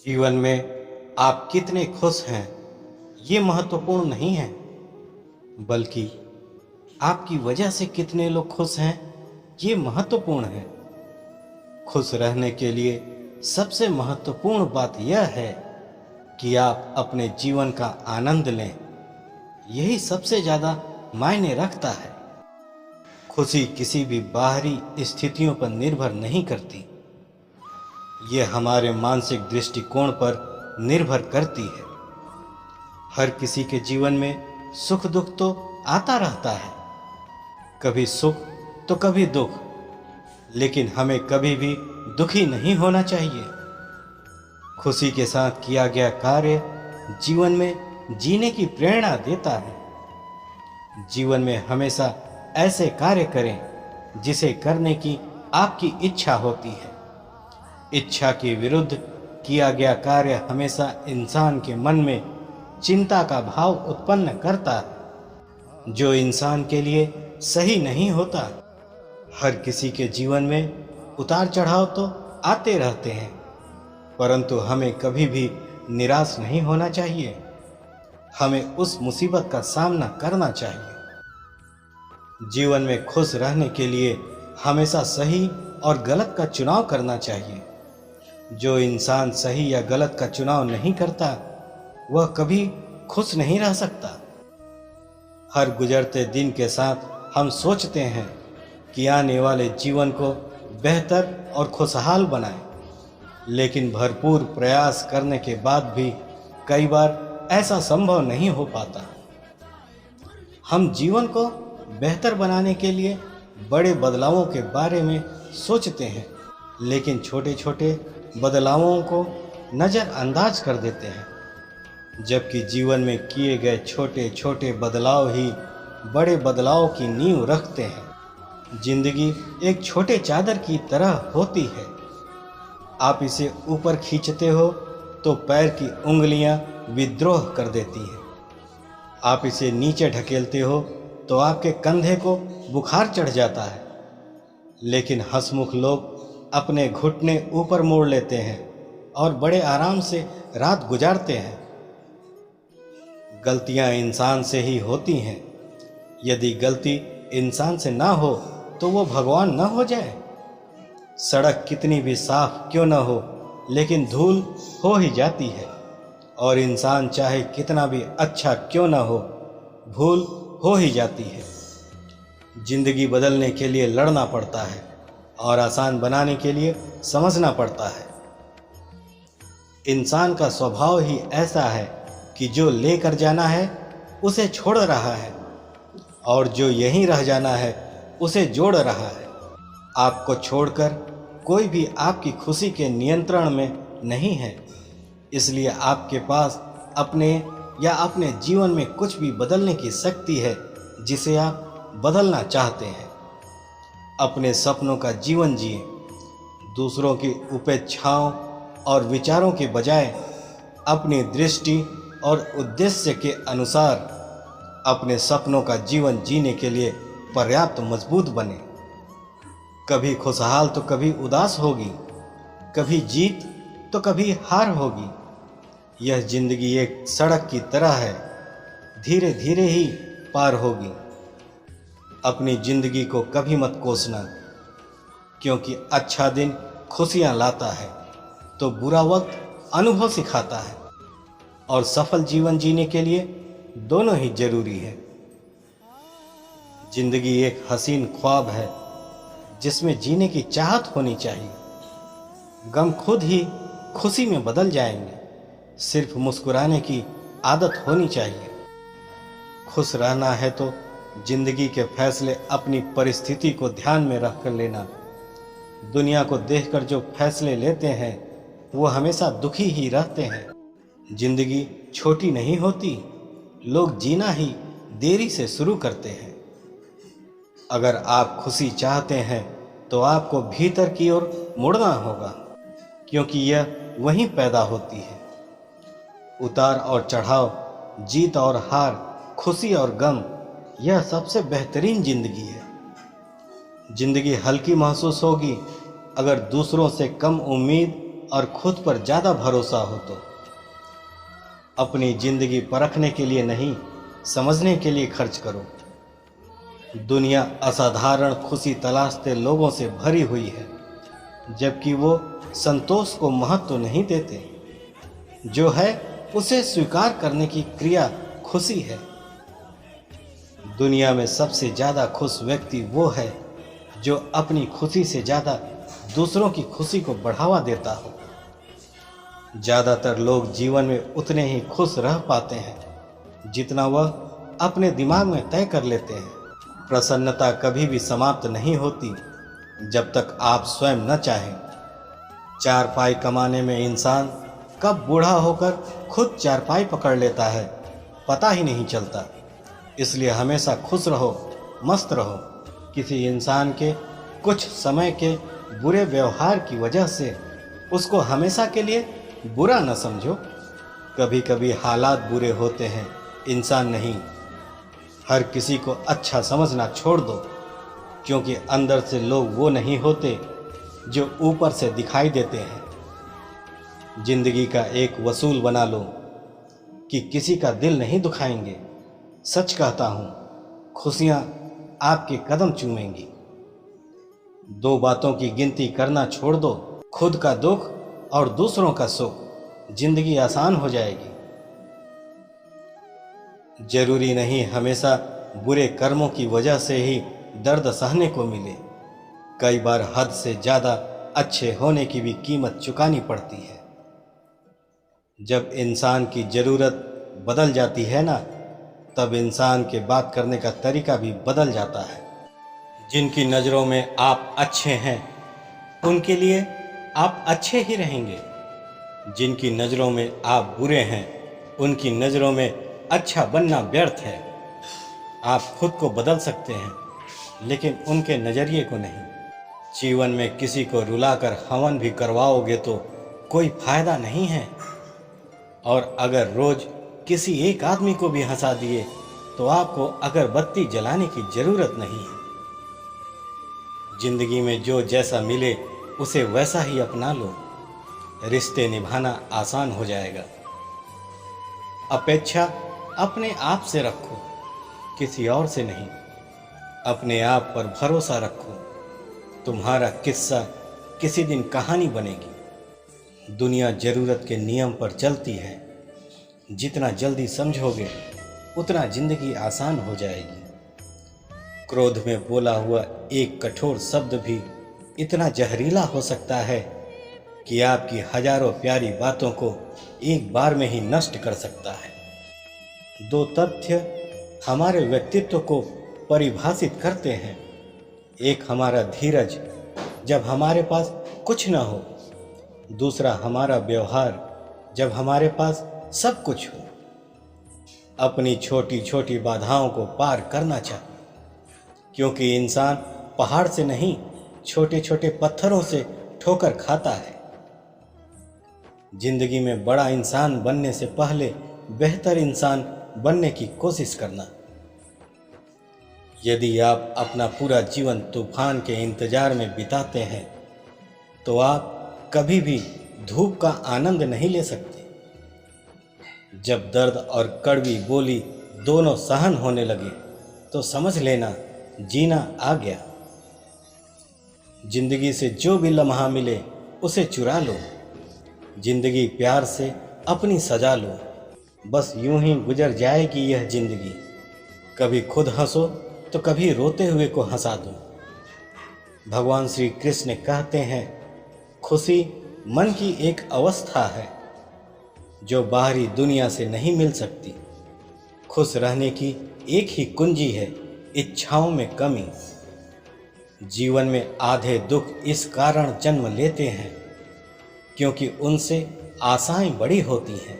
जीवन में आप कितने खुश हैं ये महत्वपूर्ण नहीं है, बल्कि आपकी वजह से कितने लोग खुश हैं ये महत्वपूर्ण है। खुश रहने के लिए सबसे महत्वपूर्ण बात यह है कि आप अपने जीवन का आनंद लें। यही सबसे ज़्यादा मायने रखता है। खुशी किसी भी बाहरी स्थितियों पर निर्भर नहीं करती, यह हमारे मानसिक दृष्टिकोण पर निर्भर करती है। हर किसी के जीवन में सुख दुख तो आता रहता है, कभी सुख तो कभी दुख, लेकिन हमें कभी भी दुखी नहीं होना चाहिए। खुशी के साथ किया गया कार्य जीवन में जीने की प्रेरणा देता है। जीवन में हमेशा ऐसे कार्य करें जिसे करने की आपकी इच्छा होती है। इच्छा के विरुद्ध किया गया कार्य हमेशा इंसान के मन में चिंता का भाव उत्पन्न करता है, जो इंसान के लिए सही नहीं होता। हर किसी के जीवन में उतार चढ़ाव तो आते रहते हैं, परंतु हमें कभी भी निराश नहीं होना चाहिए। हमें उस मुसीबत का सामना करना चाहिए। जीवन में खुश रहने के लिए हमेशा सही और गलत का चुनाव करना चाहिए। जो इंसान सही या गलत का चुनाव नहीं करता, वह कभी खुश नहीं रह सकता। हर गुजरते दिन के साथ हम सोचते हैं कि आने वाले जीवन को बेहतर और खुशहाल बनाएं, लेकिन भरपूर प्रयास करने के बाद भी कई बार ऐसा संभव नहीं हो पाता। हम जीवन को बेहतर बनाने के लिए बड़े बदलावों के बारे में सोचते हैं, लेकिन छोटे छोटे बदलावों को नज़रअंदाज कर देते हैं, जबकि जीवन में किए गए छोटे छोटे बदलाव ही बड़े बदलाव की नींव रखते हैं। जिंदगी एक छोटे चादर की तरह होती है। आप इसे ऊपर खींचते हो तो पैर की उंगलियां विद्रोह कर देती हैं। आप इसे नीचे ढकेलते हो तो आपके कंधे को बुखार चढ़ जाता है। लेकिन हंसमुख लोग अपने घुटने ऊपर मोड़ लेते हैं और बड़े आराम से रात गुजारते हैं। गलतियां इंसान से ही होती हैं। यदि गलती इंसान से ना हो तो वो भगवान न हो जाए। सड़क कितनी भी साफ क्यों न हो, लेकिन धूल हो ही जाती है, और इंसान चाहे कितना भी अच्छा क्यों न हो, भूल हो ही जाती है। जिंदगी बदलने के लिए लड़ना पड़ता है और आसान बनाने के लिए समझना पड़ता है। इंसान का स्वभाव ही ऐसा है कि जो लेकर जाना है उसे छोड़ रहा है, और जो यहीं रह जाना है उसे जोड़ रहा है। आपको छोड़कर कोई भी आपकी खुशी के नियंत्रण में नहीं है, इसलिए आपके पास अपने या अपने जीवन में कुछ भी बदलने की शक्ति है जिसे आप बदलना चाहते हैं। अपने सपनों का जीवन जिए। दूसरों की उपेक्षाओं और विचारों के बजाय अपनी दृष्टि और उद्देश्य के अनुसार अपने सपनों का जीवन जीने के लिए पर्याप्त मजबूत बने। कभी खुशहाल तो कभी उदास होगी, कभी जीत तो कभी हार होगी। यह जिंदगी एक सड़क की तरह है, धीरे धीरे ही पार होगी। अपनी जिंदगी को कभी मत कोसना, क्योंकि अच्छा दिन खुशियां लाता है तो बुरा वक्त अनुभव सिखाता है, और सफल जीवन जीने के लिए दोनों ही जरूरी है। जिंदगी एक हसीन ख्वाब है जिसमें जीने की चाहत होनी चाहिए। गम खुद ही खुशी में बदल जाएंगे, सिर्फ मुस्कुराने की आदत होनी चाहिए। खुश रहना है तो जिंदगी के फैसले अपनी परिस्थिति को ध्यान में रखकर लेना। दुनिया को देखकर जो फैसले लेते हैं वो हमेशा दुखी ही रहते हैं। जिंदगी छोटी नहीं होती, लोग जीना ही देरी से शुरू करते हैं। अगर आप खुशी चाहते हैं तो आपको भीतर की ओर मुड़ना होगा, क्योंकि यह वहीं पैदा होती है। उतार और चढ़ाव, जीत और हार, खुशी और गम, यह सबसे बेहतरीन जिंदगी है। जिंदगी हल्की महसूस होगी अगर दूसरों से कम उम्मीद और खुद पर ज़्यादा भरोसा हो तो अपनी जिंदगी परखने के लिए नहीं, समझने के लिए खर्च करो। दुनिया असाधारण खुशी तलाशते लोगों से भरी हुई है, जबकि वो संतोष को महत्व नहीं देते। जो है उसे स्वीकार करने की क्रिया खुशी है। दुनिया में सबसे ज़्यादा खुश व्यक्ति वो है जो अपनी खुशी से ज़्यादा दूसरों की खुशी को बढ़ावा देता हो। ज़्यादातर लोग जीवन में उतने ही खुश रह पाते हैं जितना वह अपने दिमाग में तय कर लेते हैं। प्रसन्नता कभी भी समाप्त नहीं होती जब तक आप स्वयं न चाहें। चारपाई कमाने में इंसान कब बूढ़ा होकर खुद चारपाई पकड़ लेता है पता ही नहीं चलता। इसलिए हमेशा खुश रहो, मस्त रहो। किसी इंसान के कुछ समय के बुरे व्यवहार की वजह से उसको हमेशा के लिए बुरा न समझो। कभी कभी हालात बुरे होते हैं, इंसान नहीं। हर किसी को अच्छा समझना छोड़ दो, क्योंकि अंदर से लोग वो नहीं होते जो ऊपर से दिखाई देते हैं। जिंदगी का एक वसूल बना लो कि किसी का दिल नहीं दुखाएंगे। सच कहता हूँ, खुशियाँ आपके कदम चूमेंगी। दो बातों की गिनती करना छोड़ दो, खुद का दुख और दूसरों का सुख। जिंदगी आसान हो जाएगी। जरूरी नहीं हमेशा बुरे कर्मों की वजह से ही दर्द सहने को मिले। कई बार हद से ज़्यादा अच्छे होने की भी कीमत चुकानी पड़ती है। जब इंसान की ज़रूरत बदल जाती है ना, तब इंसान के बात करने का तरीका भी बदल जाता है। जिनकी नज़रों में आप अच्छे हैं उनके लिए आप अच्छे ही रहेंगे। जिनकी नज़रों में आप बुरे हैं उनकी नज़रों में अच्छा बनना व्यर्थ है। आप खुद को बदल सकते हैं, लेकिन उनके नज़रिए को नहीं। जीवन में किसी को रुलाकर हवन भी करवाओगे तो कोई फायदा नहीं है। और अगर रोज़ किसी एक आदमी को भी हंसा दिए तो आपको अगरबत्ती जलाने की ज़रूरत नहीं है। जिंदगी में जो जैसा मिले उसे वैसा ही अपना लो। रिश्ते निभाना आसान हो जाएगा। अपेक्षा अपने आप से रखो, किसी और से नहीं। अपने आप पर भरोसा रखो। तुम्हारा किस्सा किसी दिन कहानी बनेगी। दुनिया ज़रूरत के नियम पर चलती है। जितना जल्दी समझोगे उतना जिंदगी आसान हो जाएगी। क्रोध में बोला हुआ एक कठोर शब्द भी इतना जहरीला हो सकता है कि आपकी हजारों प्यारी बातों को एक बार में ही नष्ट कर सकता है। दो तथ्य हमारे व्यक्तित्व को परिभाषित करते हैं। एक हमारा धीरज जब हमारे पास कुछ न हो, दूसरा हमारा व्यवहार जब हमारे पास सब कुछ हो। अपनी छोटी छोटी बाधाओं को पार करना चाहिए, क्योंकि इंसान पहाड़ से नहीं छोटे छोटे पत्थरों से ठोकर खाता है। जिंदगी में बड़ा इंसान बनने से पहले बेहतर इंसान बनने की कोशिश करना। यदि आप अपना पूरा जीवन तूफान के इंतजार में बिताते हैं तो आप कभी भी धूप का आनंद नहीं ले सकते। जब दर्द और कड़वी बोली दोनों सहन होने लगे तो समझ लेना जीना आ गया। जिंदगी से जो भी लम्हा मिले उसे चुरा लो। जिंदगी प्यार से अपनी सजा लो। बस यूं ही गुजर जाएगी यह जिंदगी। कभी खुद हंसो तो कभी रोते हुए को हंसा दो। भगवान श्री कृष्ण कहते हैं, खुशी मन की एक अवस्था है जो बाहरी दुनिया से नहीं मिल सकती। खुश रहने की एक ही कुंजी है, इच्छाओं में कमी। जीवन में आधे दुख इस कारण जन्म लेते हैं क्योंकि उनसे आशाएं बड़ी होती हैं।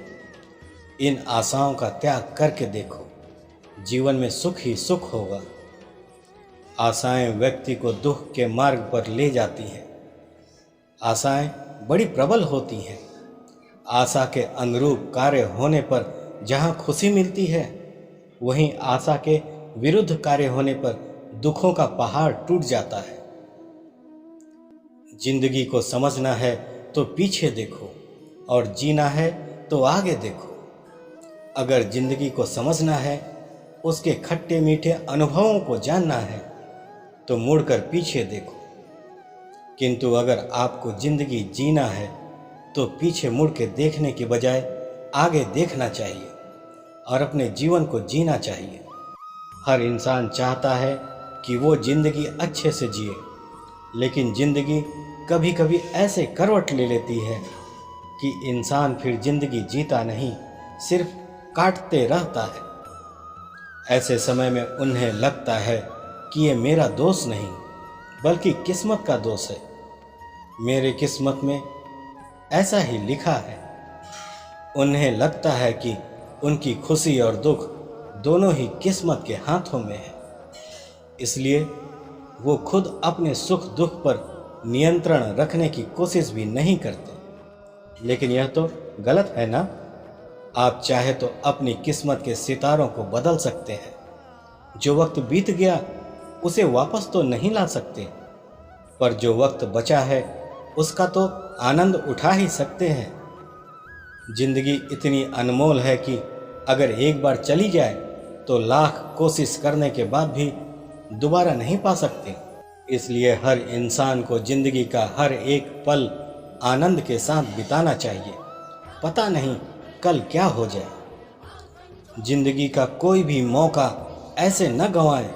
इन आशाओं का त्याग करके देखो, जीवन में सुख ही सुख होगा। आशाएं व्यक्ति को दुख के मार्ग पर ले जाती हैं। आशाएं बड़ी प्रबल होती हैं। आशा के अनुरूप कार्य होने पर जहाँ खुशी मिलती है, वहीं आशा के विरुद्ध कार्य होने पर दुखों का पहाड़ टूट जाता है। जिंदगी को समझना है तो पीछे देखो और जीना है तो आगे देखो। अगर जिंदगी को समझना है, उसके खट्टे मीठे अनुभवों को जानना है तो मुड़कर पीछे देखो। किंतु अगर आपको जिंदगी जीना है तो पीछे मुड़ के देखने के बजाय आगे देखना चाहिए और अपने जीवन को जीना चाहिए। हर इंसान चाहता है कि वो जिंदगी अच्छे से जिए, लेकिन जिंदगी कभी कभी ऐसे करवट ले लेती है कि इंसान फिर जिंदगी जीता नहीं, सिर्फ काटते रहता है। ऐसे समय में उन्हें लगता है कि ये मेरा दोष नहीं बल्कि किस्मत का दोष है। मेरे किस्मत में ऐसा ही लिखा है। उन्हें लगता है कि उनकी खुशी और दुख दोनों ही किस्मत के हाथों में है, इसलिए वो खुद अपने सुख दुख पर नियंत्रण रखने की कोशिश भी नहीं करते। लेकिन यह तो गलत है ना। आप चाहे तो अपनी किस्मत के सितारों को बदल सकते हैं। जो वक्त बीत गया उसे वापस तो नहीं ला सकते, पर जो वक्त बचा है उसका तो आनंद उठा ही सकते हैं। जिंदगी इतनी अनमोल है कि अगर एक बार चली जाए तो लाख कोशिश करने के बाद भी दोबारा नहीं पा सकते। इसलिए हर इंसान को जिंदगी का हर एक पल आनंद के साथ बिताना चाहिए। पता नहीं कल क्या हो जाए। जिंदगी का कोई भी मौका ऐसे न गंवाएं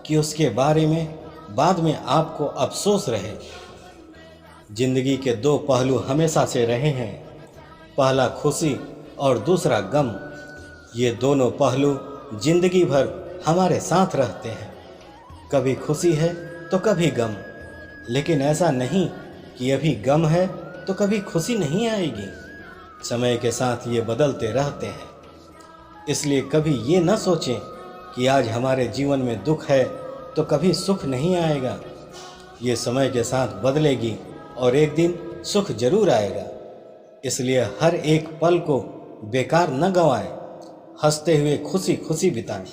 कि उसके बारे में बाद में आपको अफसोस रहे। जिंदगी के दो पहलू हमेशा से रहे हैं, पहला खुशी और दूसरा गम। ये दोनों पहलू जिंदगी भर हमारे साथ रहते हैं। कभी खुशी है तो कभी गम, लेकिन ऐसा नहीं कि अभी गम है तो कभी खुशी नहीं आएगी। समय के साथ ये बदलते रहते हैं। इसलिए कभी ये न सोचें कि आज हमारे जीवन में दुख है तो कभी सुख नहीं आएगा। ये समय के साथ बदलेगी और एक दिन सुख जरूर आएगा। इसलिए हर एक पल को बेकार न गंवाएं, हंसते हुए खुशी खुशी बिताएं।